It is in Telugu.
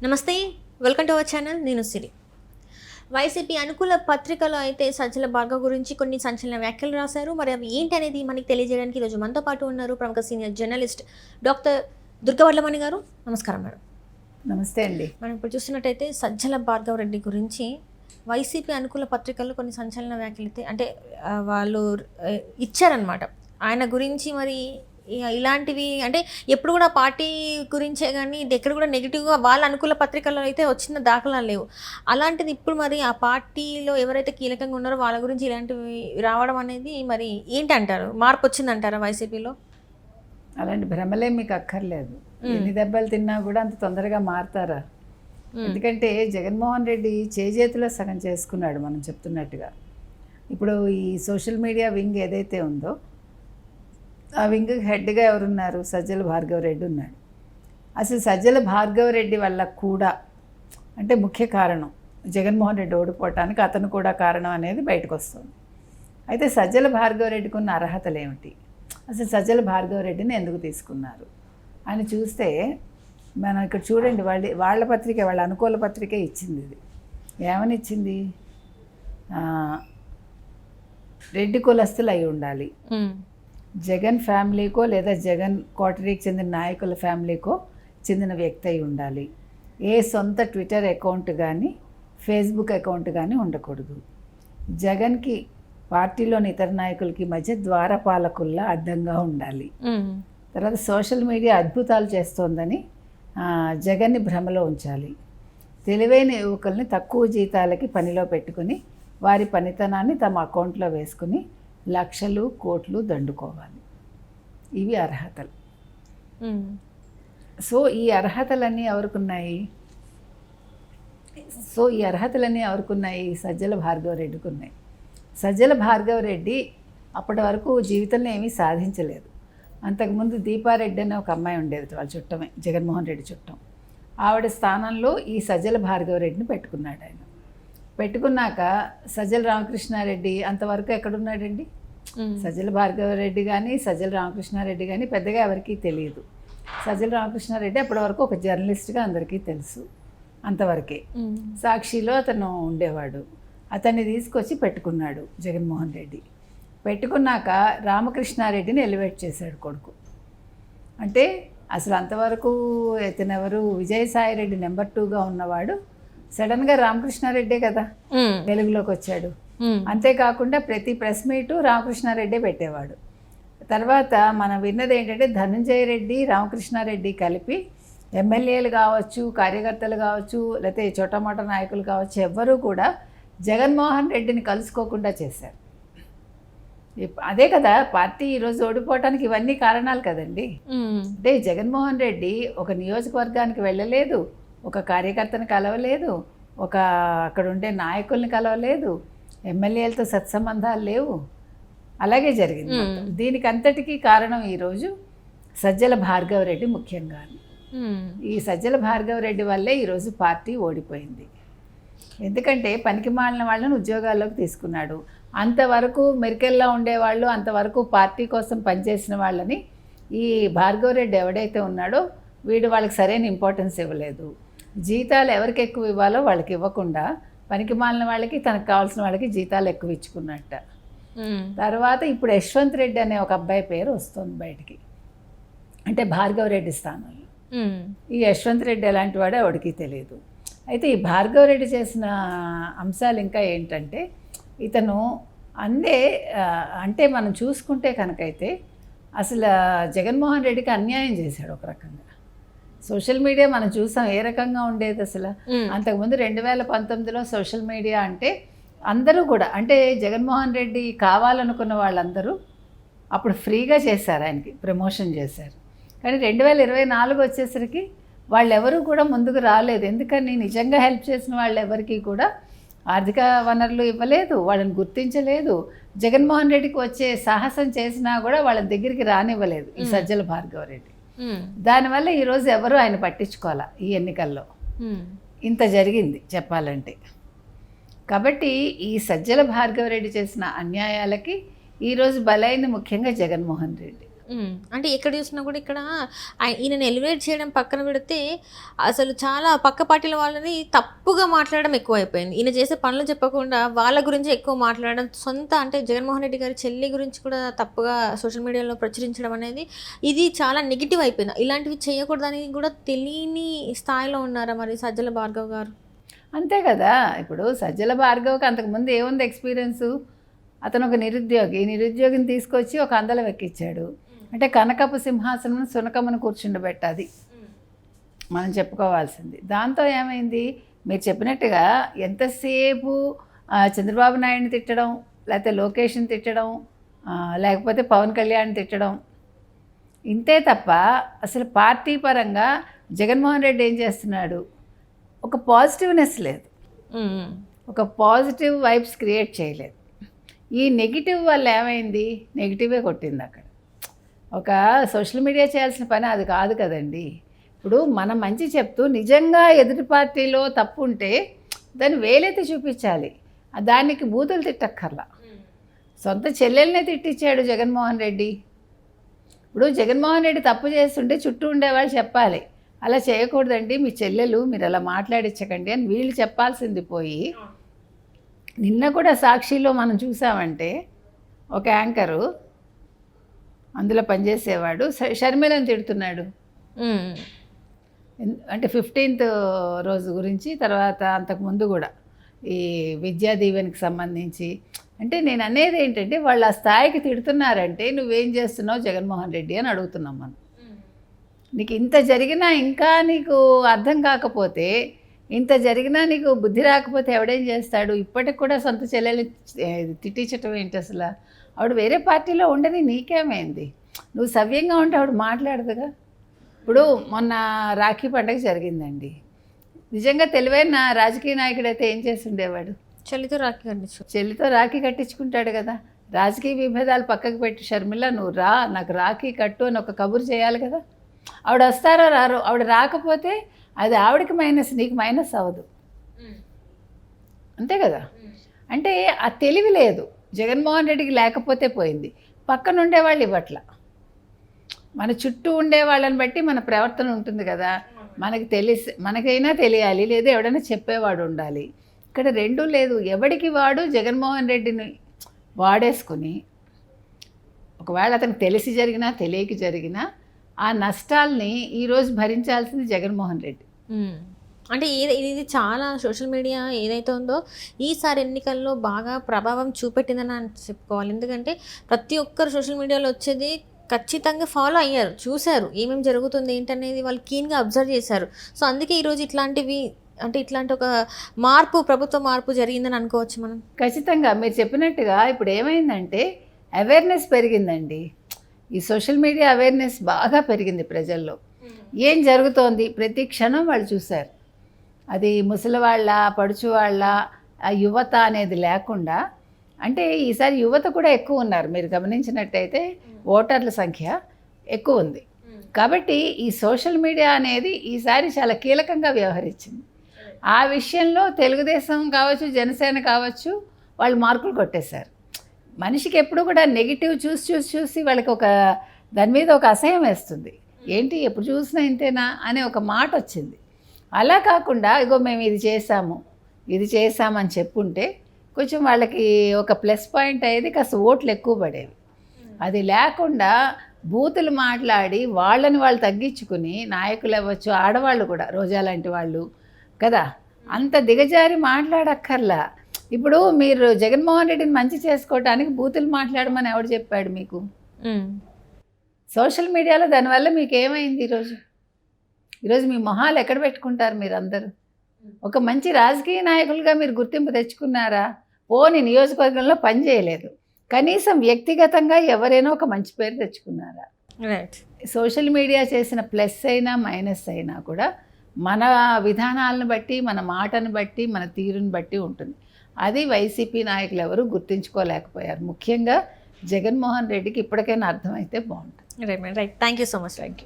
నమస్తే, వెల్కమ్ టు అవర్ ఛానల్. నేను సిరి. వైసీపీ అనుకూల పత్రికలో అయితే సజ్జల భార్గవ్ గురించి కొన్ని సంచలన వ్యాఖ్యలు రాశారు. మరి అవి ఏంటి అనేది మనకి తెలియజేయడానికి ఈరోజు మనతో పాటు ఉన్నారు ప్రముఖ సీనియర్ జర్నలిస్ట్ డాక్టర్ దుర్గవడ్లమణి గారు. నమస్కారం మేడం. నమస్తే అండి. మనం ఇప్పుడు చూస్తున్నట్టయితే సజ్జల భార్గవ్ రెడ్డి గురించి వైసీపీ అనుకూల పత్రికల్లో కొన్ని సంచలన వ్యాఖ్యలు అయితే అంటే వాళ్ళు ఇచ్చారనమాట. ఆయన గురించి మరి ఇలాంటివి అంటే ఎప్పుడు కూడా పార్టీ గురించే కానీ ఇది ఎక్కడ కూడా నెగిటివ్గా వాళ్ళ అనుకూల పత్రికల్లో అయితే వచ్చిన దాఖలాలు లేవు. అలాంటిది ఇప్పుడు మరి ఆ పార్టీలో ఎవరైతే కీలకంగా ఉన్నారో వాళ్ళ గురించి ఇలాంటివి రావడం అనేది మరి ఏంటి అంటారు? మార్పు వచ్చిందంటారా వైసీపీలో? అలాంటి భ్రమలే మీకు అక్కర్లేదు. ఎన్ని దెబ్బలు తిన్నా కూడా అంత తొందరగా మారుతారా? ఎందుకంటే జగన్మోహన్ రెడ్డి చేజేతిలో సగం చేసుకున్నాడు. మనం చెప్తున్నట్టుగా ఇప్పుడు ఈ సోషల్ మీడియా వింగ్ ఏదైతే ఉందో ఆ వింగ్ హెడ్గా ఎవరున్నారు? సజ్జల భార్గవ్ రెడ్డి ఉన్నాడు. అసలు సజ్జల భార్గవ్ రెడ్డి వల్ల కూడా అంటే ముఖ్య కారణం జగన్మోహన్ రెడ్డి ఓడిపోవటానికి అతను కూడా కారణం అనేది బయటకు వస్తుంది. అయితే సజ్జల భార్గవ్ రెడ్డికి ఉన్న అర్హతలు ఏమిటి? అసలు సజ్జల భార్గవ్ రెడ్డిని ఎందుకు తీసుకున్నారు అని చూస్తే మనం ఇక్కడ చూడండి, వాళ్ళ పత్రిక, వాళ్ళ అనుకూల పత్రికే ఇచ్చింది. ఇది ఏమని ఇచ్చింది? రెడ్డి కులస్తులు అయి ఉండాలి, జగన్ ఫ్యామిలీకో లేదా జగన్ కోటరీకి చెందిన నాయకుల ఫ్యామిలీకో చెందిన వ్యక్తి అయి ఉండాలి, ఏ సొంత ట్విట్టర్ అకౌంట్ కానీ ఫేస్బుక్ అకౌంట్ కానీ ఉండకూడదు, జగన్కి పార్టీలోని ఇతర నాయకులకి మధ్య ద్వారపాలకుల్లా అడ్డంగా ఉండాలి, తర్వాత సోషల్ మీడియా అద్భుతాలు చేస్తోందని జగన్ని భ్రమలో ఉంచాలి, తెలివైన యువకుల్ని తక్కువ జీతాలకి పనిలో పెట్టుకుని వారి పనితనాన్ని తమ అకౌంట్లో వేసుకుని లక్షలు కోట్లు దండుకోవాలి. ఇవి అర్హతలు. సో ఈ అర్హతలన్నీ ఎవరికున్నాయి? సజ్జల భార్గవ్ రెడ్డికి ఉన్నాయి. సజ్జల భార్గవ్ రెడ్డి అప్పటి వరకు జీవితంలో ఏమీ సాధించలేదు. అంతకుముందు దీపారెడ్డి అనే ఒక అమ్మాయి ఉండేది, వాళ్ళ చుట్టమే, జగన్మోహన్ రెడ్డి చుట్టం. ఆవిడ స్థానంలో ఈ సజ్జల భార్గవ్ రెడ్డిని పెట్టుకున్నాడు. ఆయన పెట్టుకున్నాక సజ్జల రామకృష్ణారెడ్డి అంతవరకు ఎక్కడున్నాడండి? సజ్జల భార్గవ్ రెడ్డి కానీ సజ్జల రామకృష్ణారెడ్డి కానీ పెద్దగా ఎవరికీ తెలియదు. సజ్జల రామకృష్ణారెడ్డి అప్పటి వరకు ఒక జర్నలిస్ట్గా అందరికీ తెలుసు, అంతవరకే. సాక్షిలో అతను ఉండేవాడు. అతన్ని తీసుకొచ్చి పెట్టుకున్నాడు జగన్మోహన్ రెడ్డి. పెట్టుకున్నాక రామకృష్ణారెడ్డిని ఎలివేట్ చేశాడు కొడుకు. అంటే అసలు అంతవరకు ఇతనెవరు? విజయసాయిరెడ్డి నెంబర్ 2గా ఉన్నవాడు సడన్గా రామకృష్ణారెడ్డే కదా వెలుగులోకి వచ్చాడు. అంతేకాకుండా ప్రతి ప్రెస్ మీటు రామకృష్ణారెడ్డే పెట్టేవాడు. తర్వాత మనం విన్నది ఏంటంటే ధనంజయ రెడ్డి రామకృష్ణారెడ్డి కలిపి ఎమ్మెల్యేలు కావచ్చు, కార్యకర్తలు కావచ్చు, లేకపోతే చోటమోట నాయకులు కావచ్చు, ఎవ్వరూ కూడా జగన్మోహన్ రెడ్డిని కలుసుకోకుండా చేశారు. అదే కదా పార్టీ ఈరోజు ఓడిపోవటానికి ఇవన్నీ కారణాలు కదండి. అంటే జగన్మోహన్ రెడ్డి ఒక నియోజకవర్గానికి వెళ్ళలేదు, ఒక కార్యకర్తను కలవలేదు, అక్కడ ఉండే నాయకుల్ని కలవలేదు, ఎమ్మెల్యేలతో సత్సంబంధాలు లేవు. అలాగే జరిగింది. దీనికి అంతటికీ కారణం ఈరోజు సజ్జల భార్గవ్ రెడ్డి ముఖ్యంగా. ఈ సజ్జల భార్గవ్ రెడ్డి వల్లే ఈరోజు పార్టీ ఓడిపోయింది. ఎందుకంటే పనికిమాలిన వాళ్ళని ఉద్యోగాల్లోకి తీసుకున్నాడు. అంతవరకు మెరికెల్లా ఉండేవాళ్ళు, అంతవరకు పార్టీ కోసం పనిచేసిన వాళ్ళని ఈ భార్గవ్ రెడ్డి ఎవడైతే ఉన్నాడో వీడు వాళ్ళకి సరైన ఇంపార్టెన్స్ ఇవ్వలేదు. జీతాలు ఎవరికి ఎక్కువ ఇవ్వాలో వాళ్ళకి ఇవ్వకుండా పనికిమాలిన వాళ్ళకి, తనకు కావాల్సిన వాళ్ళకి జీతాలు ఎక్కువ ఇచ్చుకున్నట్ట. తర్వాత ఇప్పుడు యశ్వంత్ రెడ్డి అనే ఒక అబ్బాయి పేరు వస్తుంది బయటికి, అంటే భార్గవ్ రెడ్డి స్థానంలో. ఈ యశ్వంత్ రెడ్డి ఎలాంటి వాడో ఎవడికి తెలియదు. అయితే ఈ భార్గవ్ రెడ్డి చేసిన అంశాలు ఇంకా ఏంటంటే ఇతను అంటే మనం చూసుకుంటే కనుకైతే అసలు జగన్మోహన్ రెడ్డికి అన్యాయం చేశాడు ఒక రకంగా. సోషల్ మీడియా మనం చూసాం ఏ రకంగా ఉండేది అసలు. అంతకుముందు 2019లో సోషల్ మీడియా అంటే అందరూ కూడా, అంటే జగన్మోహన్ రెడ్డి కావాలనుకున్న వాళ్ళందరూ అప్పుడు ఫ్రీగా చేశారు, ఆయనకి ప్రమోషన్ చేశారు. కానీ 2024 వచ్చేసరికి వాళ్ళెవరూ కూడా ముందుకు రాలేదు. ఎందుకని? నిజంగా హెల్ప్ చేసిన వాళ్ళు ఎవరికి కూడా ఆర్థిక వనరులు ఇవ్వలేదు, వాళ్ళని గుర్తించలేదు. జగన్మోహన్ రెడ్డికి వచ్చే సాహసం చేసినా కూడా వాళ్ళ దగ్గరికి రానివ్వలేదు ఈ సజ్జల భార్గవ్ రెడ్డి. దానివల్ల ఈరోజు ఎవరు ఆయన పట్టించుకోవాలా ఈ ఎన్నికల్లో. ఇంత జరిగింది చెప్పాలంటే. కాబట్టి ఈ సజ్జల భార్గవ్ రెడ్డి చేసిన అన్యాయాలకి ఈరోజు బలైంది ముఖ్యంగా జగన్మోహన్ రెడ్డి. అంటే ఎక్కడ చూసినా కూడా ఇక్కడ ఈయనను ఎలివేట్ చేయడం పక్కన పెడితే అసలు చాలా పక్క పార్టీల వాళ్ళని తప్పుగా మాట్లాడడం ఎక్కువ అయిపోయింది. ఈయన చేసే పనులు చెప్పకుండా వాళ్ళ గురించి ఎక్కువ మాట్లాడడం, సొంత అంటే జగన్మోహన్ రెడ్డి గారి చెల్లి గురించి కూడా తప్పుగా సోషల్ మీడియాలో ప్రచురించడం అనేది ఇది చాలా నెగిటివ్ అయిపోయింది. ఇలాంటివి చేయకూడదని కూడా తెలియని స్థాయిలో ఉన్నారా మరి సజ్జల భార్గవ్ గారు? అంతే కదా. ఇప్పుడు సజ్జల భార్గవ్కి అంతకుముందు ఏముంది ఎక్స్పీరియన్సు? అతను ఒక నిరుద్యోగి, ఈ నిరుద్యోగిని తీసుకొచ్చి ఒక అందలం ఎక్కించాడు. అంటే కనకపు సింహాసనం సునకమ్మను కూర్చుండబెట్టాది మనం చెప్పుకోవాల్సింది. దాంతో ఏమైంది, మీరు చెప్పినట్టుగా ఎంతసేపు చంద్రబాబు నాయుడిని తిట్టడం, లేకపోతే లోకేష్ని తిట్టడం, లేకపోతే పవన్ కళ్యాణ్ తిట్టడం, ఇంతే తప్ప అసలు పార్టీ పరంగా జగన్మోహన్ రెడ్డి ఏం చేస్తున్నాడు? ఒక పాజిటివ్నెస్ లేదు, ఒక పాజిటివ్ వైబ్స్ క్రియేట్ చేయలేదు. ఈ నెగిటివ్ వల్ల ఏమైంది, నెగిటివే కొట్టింది అక్కడ. ఒక సోషల్ మీడియా చేయాల్సిన పని అది కాదు కదండి. ఇప్పుడు మనం మంచి చెప్తూ నిజంగా ఎదుటి పార్టీలో తప్పు ఉంటే దాన్ని వేలెత్తి చూపించాలి. దానికి బూతులు తిట్టక్కర్లా. సొంత చెల్లెల్నే తిట్టించాడు జగన్మోహన్ రెడ్డి. ఇప్పుడు జగన్మోహన్ రెడ్డి తప్పు చేస్తుంటే చుట్టూ ఉండేవాళ్ళు చెప్పాలి, అలా చేయకూడదండి మీ చెల్లెలు, మీరు అలా మాట్లాడించకండి అని వీళ్ళు చెప్పాల్సింది పోయి, నిన్న కూడా సాక్షిలో మనం చూసామంటే ఒక యాంకరు అందులో పనిచేసేవాడు షర్మిలను తిడుతున్నాడు. అంటే 15th రోజు గురించి, తర్వాత అంతకుముందు కూడా ఈ విద్యా దీవెనకి సంబంధించి. అంటే నేను అనేది ఏంటంటే వాళ్ళు ఆ స్థాయికి తిడుతున్నారంటే నువ్వేం చేస్తున్నావు జగన్మోహన్ రెడ్డి అని అడుగుతున్నాం మనం. నీకు ఇంత జరిగినా ఇంకా నీకు అర్థం కాకపోతే, ఇంత జరిగినా నీకు బుద్ధి రాకపోతే ఎవడేం చేస్తాడు? ఇప్పటికి కూడా సొంత చెల్లెలు తిట్టించటం ఏంటి అసలు? ఆవిడ వేరే పార్టీలో ఉండని నీకేమైంది? నువ్వు సవ్యంగా ఉంటే ఆవిడ మాట్లాడదుగా. ఇప్పుడు మొన్న రాఖీ పండుగ జరిగిందండి. నిజంగా తెలివైన రాజకీయ నాయకుడైతే ఏం చేసి ఉండేవాడు? చెల్లితో రాఖీ కట్టించుకుంటాడు కదా. రాజకీయ విభేదాలు పక్కకు పెట్టి షర్మిల నువ్వు రా, నాకు రాఖీ కట్టు అని ఒక కబురు చేయాలి కదా. ఆవిడ వస్తారో రారో, ఆవిడ రాకపోతే అది ఆవిడకి మైనస్, నీకు మైనస్ అవ్వదు. అంతే కదా. అంటే ఆ తెలివి లేదు జగన్మోహన్ రెడ్డికి, లేకపోతే పోయింది. పక్కన ఉండేవాళ్ళు ఇవ్వట్ల. మన చుట్టూ ఉండే వాళ్ళని బట్టి మన ప్రవర్తన ఉంటుంది కదా. మనకైనా తెలియాలి, లేదా ఎవడైనా చెప్పేవాడు ఉండాలి. ఇక్కడ రెండూ లేదు. ఎవడికి వాడు జగన్మోహన్ రెడ్డిని వాడేసుకుని, ఒకవేళ అతనికి తెలిసి జరిగినా తెలియక జరిగినా ఆ నష్టాల్ని ఈరోజు భరించాల్సింది జగన్మోహన్ రెడ్డి. అంటే ఇది చాలా సోషల్ మీడియా ఏదైతే ఉందో ఈసారి ఎన్నికల్లో బాగా ప్రభావం చూపెట్టిందని చెప్పుకోవాలి. ఎందుకంటే ప్రతి ఒక్కరు సోషల్ మీడియాలో వచ్చేది ఖచ్చితంగా ఫాలో అయ్యారు, చూశారు ఏమేమి జరుగుతుంది ఏంటనేది వాళ్ళు కీన్గా అబ్జర్వ్ చేశారు. సో అందుకే ఈరోజు ఇట్లాంటివి, అంటే ఇట్లాంటి ఒక మార్పు, ప్రభుత్వ మార్పు జరిగిందని అనుకోవచ్చు మనం. ఖచ్చితంగా మీరు చెప్పినట్టుగా ఇప్పుడు ఏమైందంటే అవేర్నెస్ పెరిగిందండి. ఈ సోషల్ మీడియా అవేర్నెస్ బాగా పెరిగింది ప్రజల్లో. ఏం జరుగుతోంది ప్రతి క్షణం వాళ్ళు చూశారు. అది ముసలివాళ్ళ, పడుచువాళ్ళ, యువత అనేది లేకుండా, అంటే ఈసారి యువత కూడా ఎక్కువ ఉన్నారు. మీరు గమనించినట్టయితే ఓటర్ల సంఖ్య ఎక్కువ ఉంది. కాబట్టి ఈ సోషల్ మీడియా అనేది ఈసారి చాలా కీలకంగా వ్యవహరించింది. ఆ విషయంలో తెలుగుదేశం కావచ్చు, జనసేన కావచ్చు, వాళ్ళు మార్కులు కొట్టేశారు. మనిషికి ఎప్పుడు కూడా నెగిటివ్ చూసి వాళ్ళకి ఒక దాని మీద ఒక అసహ్యం వేస్తుంది. ఏంటి ఎప్పుడు చూసినా ఇంతేనా అనే ఒక మాట వచ్చింది. అలా కాకుండా ఇగో మేము ఇది చేసామని చెప్పుంటే కొంచెం వాళ్ళకి ఒక ప్లస్ పాయింట్ అయ్యేది, కాస్త ఓట్లు ఎక్కువ పడేవి. అది లేకుండా బూతులు మాట్లాడి వాళ్ళని వాళ్ళు తగ్గించుకుని, నాయకులు అవ్వచ్చు, ఆడవాళ్ళు కూడా, రోజా లాంటి వాళ్ళు కదా, అంత దిగజారి మాట్లాడక్కర్లా. ఇప్పుడు మీరు జగన్మోహన్ రెడ్డిని మంచి చేసుకోవటానికి బూతులు మాట్లాడమని ఎవడు చెప్పాడు మీకు? సోషల్ మీడియాలో దానివల్ల మీకు ఏమైంది? ఈరోజు మీ మొహాలు ఎక్కడ పెట్టుకుంటారు మీరందరూ? ఒక మంచి రాజకీయ నాయకులుగా మీరు గుర్తింపు తెచ్చుకున్నారా? పోనీ నియోజకవర్గంలో పని చేయలేదు, కనీసం వ్యక్తిగతంగా ఎవరైనా ఒక మంచి పేరు తెచ్చుకున్నారా? రైట్. సోషల్ మీడియా చేసిన ప్లస్ అయినా మైనస్ అయినా కూడా మన విధానాలను బట్టి, మన మాటను బట్టి, మన తీరుని బట్టి ఉంటుంది. అది వైసీపీ నాయకులు ఎవరు గుర్తించుకోలేకపోయారు. ముఖ్యంగా జగన్మోహన్ రెడ్డికి ఇప్పటికైనా అర్థమైతే బాగుంటుంది. Right. Thank you so much. Thank you.